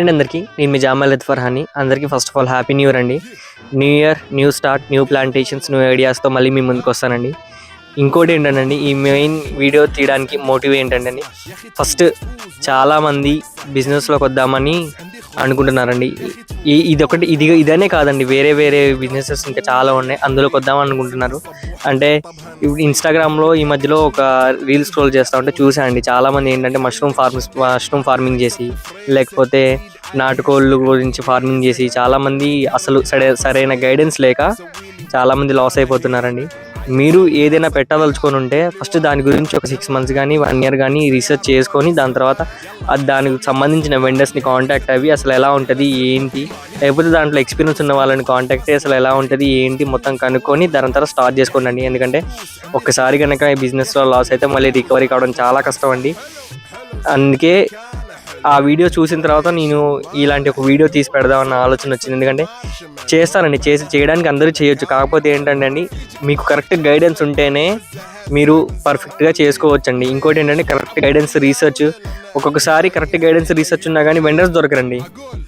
అండి అందరికీ నేను మీ జామాలత్ ఫర్హాని. అందరికీ first of all happy new year అండి. New year, new start, new plantations, new ఐడియాస్తో మళ్ళీ మీ ముందుకు వస్తానండి. ఇంకోటి ఏంటంటే ఈ మెయిన్ వీడియో తీయడానికి మోటివ్ ఏంటంటే ఫస్ట్ చాలామంది బిజినెస్లోకి వద్దామని అనుకుంటున్నారండి. ఇదనే కాదండి, వేరే వేరే బిజినెసెస్ ఇంకా చాలా ఉన్నాయి, అందులోకి వద్దామని అనుకుంటున్నారు. అంటే ఇప్పుడు ఇన్స్టాగ్రామ్లో ఈ మధ్యలో ఒక రీల్ స్క్రోల్ చేస్తూ ఉంటే చూసానండి, చాలామంది ఏంటంటే మష్రూమ్ ఫార్మింగ్ చేసి, లేకపోతే నాటుకోళ్ళు గురించి ఫార్మింగ్ చేసి చాలామంది అసలు సరైన గైడెన్స్ లేక చాలామంది లాస్ అయిపోతున్నారండి. మీరు ఏదైనా పెట్టదలుచుకొని ఉంటే ఫస్ట్ దాని గురించి ఒక 6 months కానీ 1 year కానీ రీసెర్చ్ చేసుకొని దాని తర్వాత దానికి సంబంధించిన వెండర్స్ని కాంటాక్ట్ అయ్యి అసలు ఎలా ఉంటుంది ఏంటి, లేకపోతే దాంట్లో ఎక్స్పీరియన్స్ ఉన్న వాళ్ళని కాంటాక్ట్ అయ్యి అసలు ఎలా ఉంటుంది ఏంటి మొత్తం కనుక్కొని దాని తర్వాత స్టార్ట్ చేసుకోండి. ఎందుకంటే ఒక్కసారి కనుక ఈ బిజినెస్లో లాస్ అయితే మళ్ళీ రికవరీ కావడం చాలా కష్టం అండి. అందుకే ఆ వీడియో చూసిన తర్వాత నేను ఇలాంటి ఒక వీడియో తీసి పెడదామన్న ఆలోచన వచ్చింది. ఎందుకంటే చేస్తానండి, చేయడానికి అందరూ చేయొచ్చు. కాకపోతే ఏంటంటే అండి, మీకు కరెక్ట్ గైడెన్స్ ఉంటేనే మీరు పర్ఫెక్ట్గా చేసుకోవచ్చండి. ఇంకోటి ఏంటంటే కరెక్ట్ గైడెన్స్ రీసెర్చ్, ఒక్కొక్కసారి కరెక్ట్ గైడెన్స్ రీసెర్చ్ ఉన్నా కానీ వెండర్స్ దొరకరండి,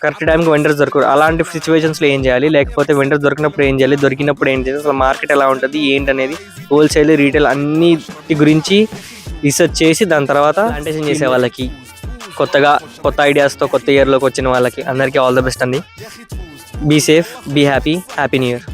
కరెక్ట్ టైంకి వెండర్స్ దొరకరు. అలాంటి సిచ్యువేషన్స్లో ఏం చేయాలి, లేకపోతే వెండర్స్ దొరికినప్పుడు ఏం చేయాలి, దొరికినప్పుడు ఏం చేయాలి, అసలు మార్కెట్ ఎలా ఉంటుంది ఏంటనేది హోల్సేల్ రీటైల్ అన్నిటి గురించి రీసెర్చ్ చేసి దాని తర్వాత ప్లాంటేషన్ చేసే వాళ్ళకి, కొత్త ఐడియాస్తో కొత్త ఇయర్లోకి వచ్చిన వాళ్ళకి అందరికీ ఆల్ ద బెస్ట్ అండి. Be safe, be happy, happy new year.